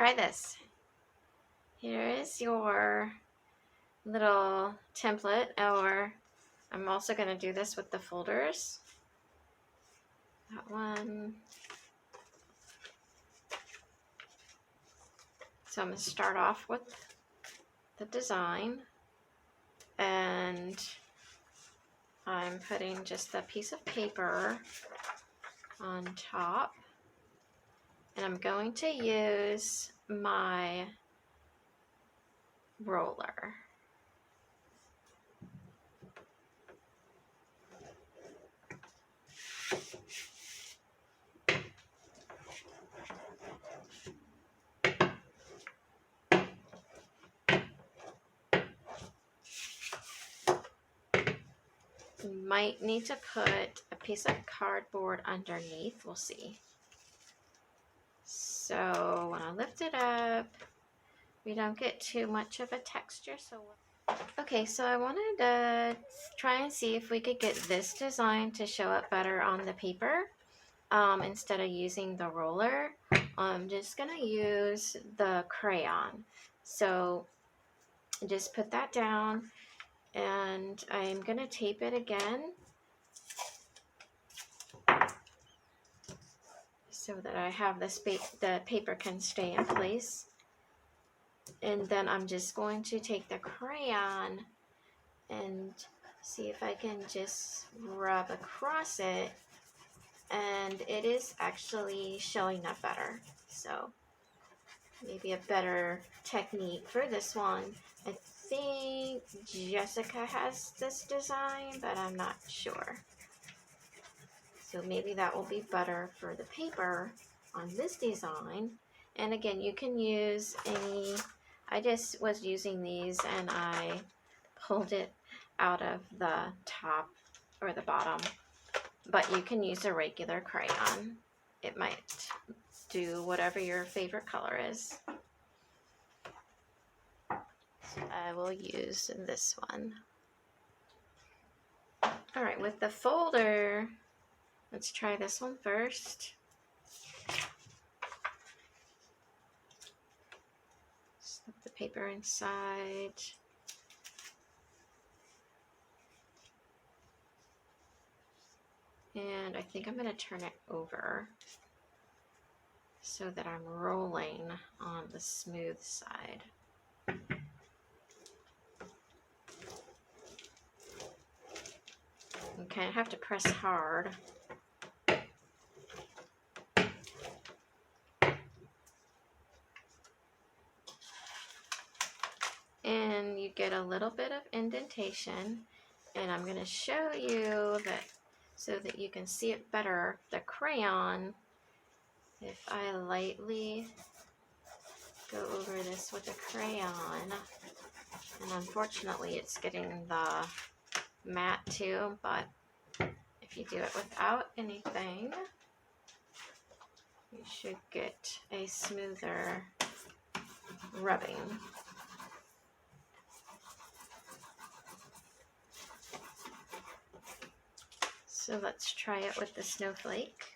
try this. Here is your little template, or I'm also going to do this with the folders. That one. So I'm going to start off with the design, and I'm putting just a piece of paper on top, and I'm going to use my roller. You might need to put a piece of cardboard underneath, we'll see. So when I lift it up, we don't get too much of a texture. Okay, so I wanted to try and see if we could get this design to show up better on the paper instead of using the roller. I'm just gonna use the crayon. So just put that down, and I'm gonna tape it again so that I have the paper can stay in place. And then I'm just going to take the crayon and see if I can just rub across it, and it is actually showing up better. So maybe a better technique for this one. I think Jessica has this design, but I'm not sure. So maybe that will be better for the paper on this design. And again, you can use any, I just was using these and I pulled it out of the top or the bottom, but you can use a regular crayon. It might do whatever your favorite color is. So I will use this one. All right, with the folder, let's try this one first. Slip the paper inside. And I think I'm going to turn it over so that I'm rolling on the smooth side. Okay, I have to press hard. And you get a little bit of indentation, and I'm going to show you that so that you can see it better. The crayon, if I lightly go over this with a crayon, and unfortunately it's getting the matte too, but if you do it without anything, you should get a smoother rubbing. So let's try it with the snowflake.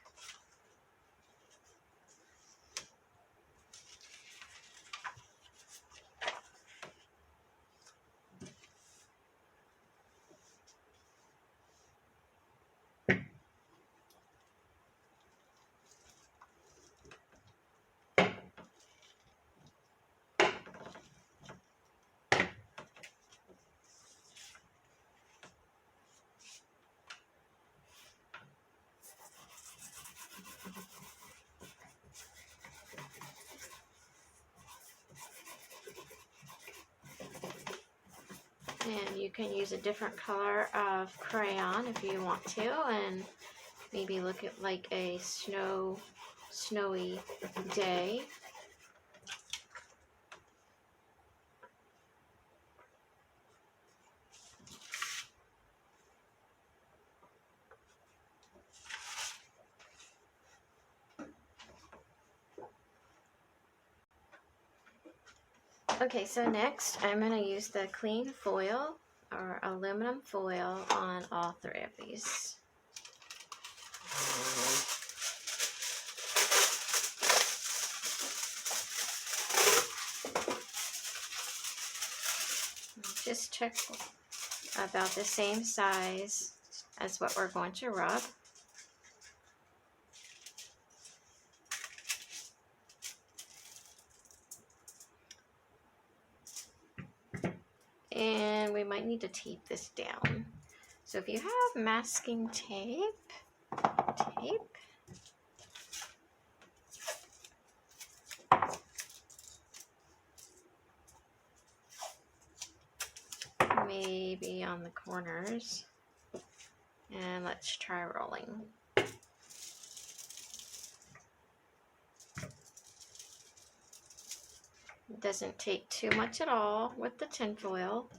And you can use a different color of crayon if you want to, and maybe look at like a snowy day. Okay, so next I'm going to use the clean foil or aluminum foil on all three of these. to about the same size as what we're going to rub. And we might need to tape this down. So if you have masking tape, maybe on the corners, and let's try rolling. It doesn't take too much at all with the tin foil.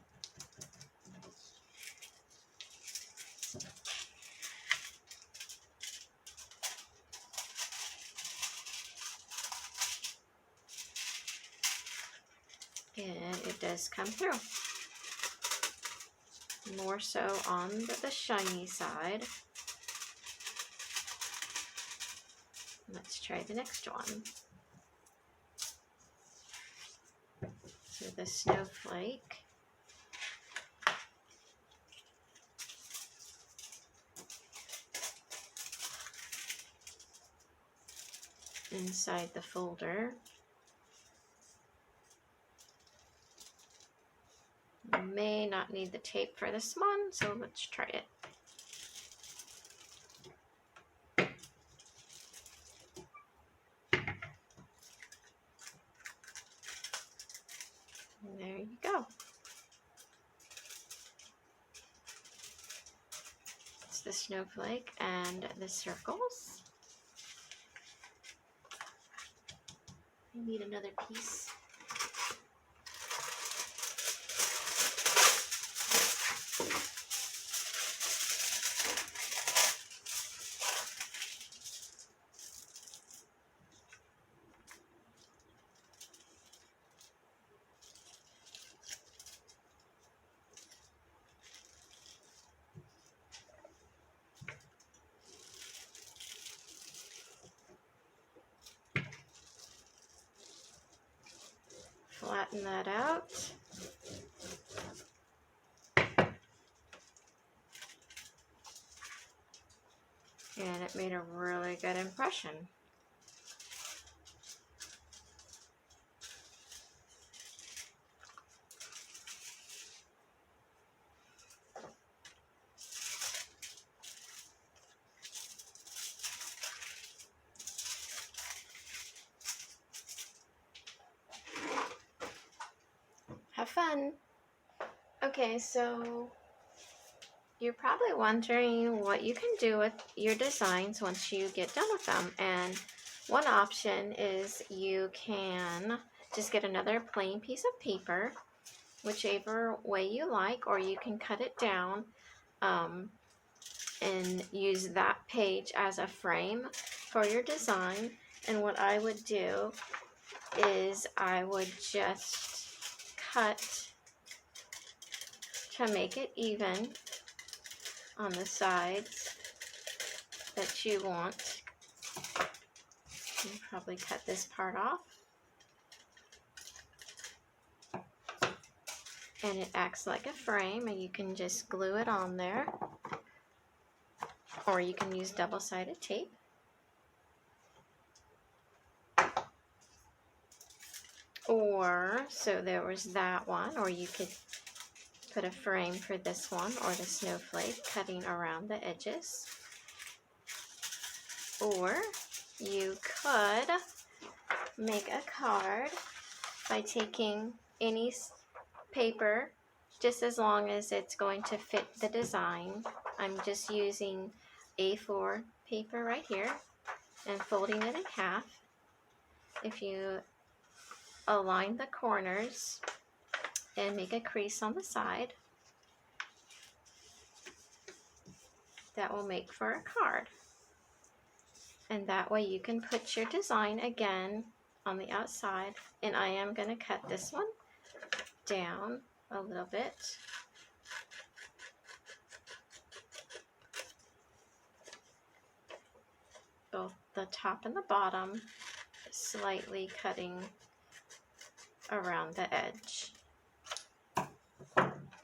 And it does come through. More so on the shiny side. Let's try the next one. So the snowflake. Inside the folder. May not need the tape for this one, so let's try it. And there you go. It's the snowflake and the circles. I need another piece. Flatten that out. And it made a really good impression. Have fun. Okay, so you're probably wondering what you can do with your designs once you get done with them. And one option is you can just get another plain piece of paper, whichever way you like, or you can cut it down and use that page as a frame for your design. And what I would do is I would just cut to make it even on the sides that you want. You can probably cut this part off. And it acts like a frame, and you can just glue it on there. Or you can use double-sided tape. Or, so there was that one, or you could put a frame for this one, or the snowflake, cutting around the edges. Or you could make a card by taking any paper, just as long as it's going to fit the design. I'm just using A4 paper right here and folding it in half. If you align the corners and make a crease on the side, that will make for a card. And that way you can put your design again on the outside. And I am going to cut this one down a little bit. Both the top and the bottom, slightly cutting around the edge.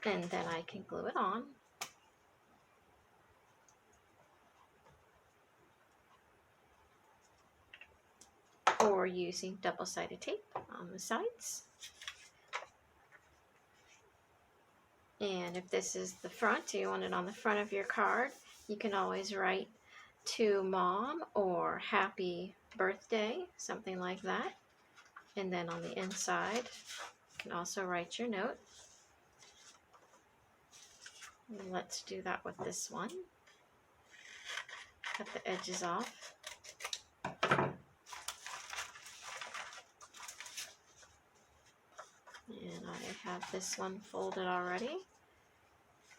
And then I can glue it on. Or using double-sided tape on the sides. And if this is the front, you want it on the front of your card, you can always write to mom or happy birthday, something like that. And then on the inside, you can also write your note. Let's do that with this one. Cut the edges off. And I have this one folded already.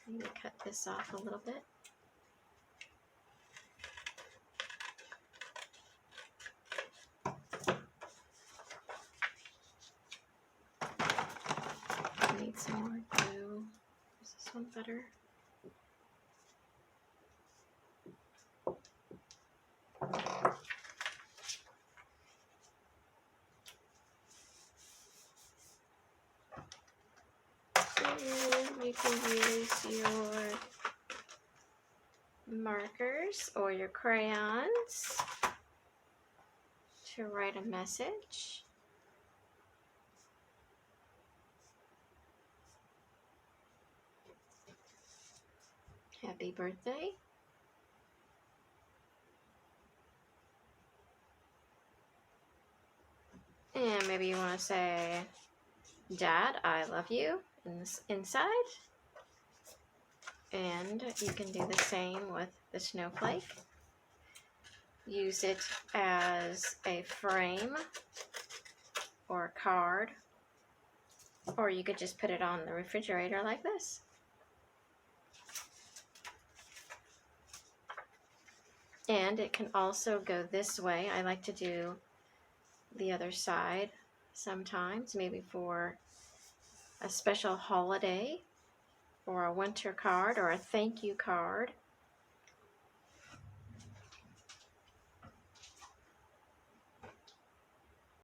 I'm going to cut this off a little bit. I need some more glue. Is this one better? You can use your markers or your crayons to write a message. Happy birthday. And maybe you want to say, Dad, I love you inside. And you can do the same with the snowflake. Use it as a frame or a card, or you could just put it on the refrigerator like this. And it can also go this way. I like to do the other side sometimes, maybe for a special holiday or a winter card or a thank you card.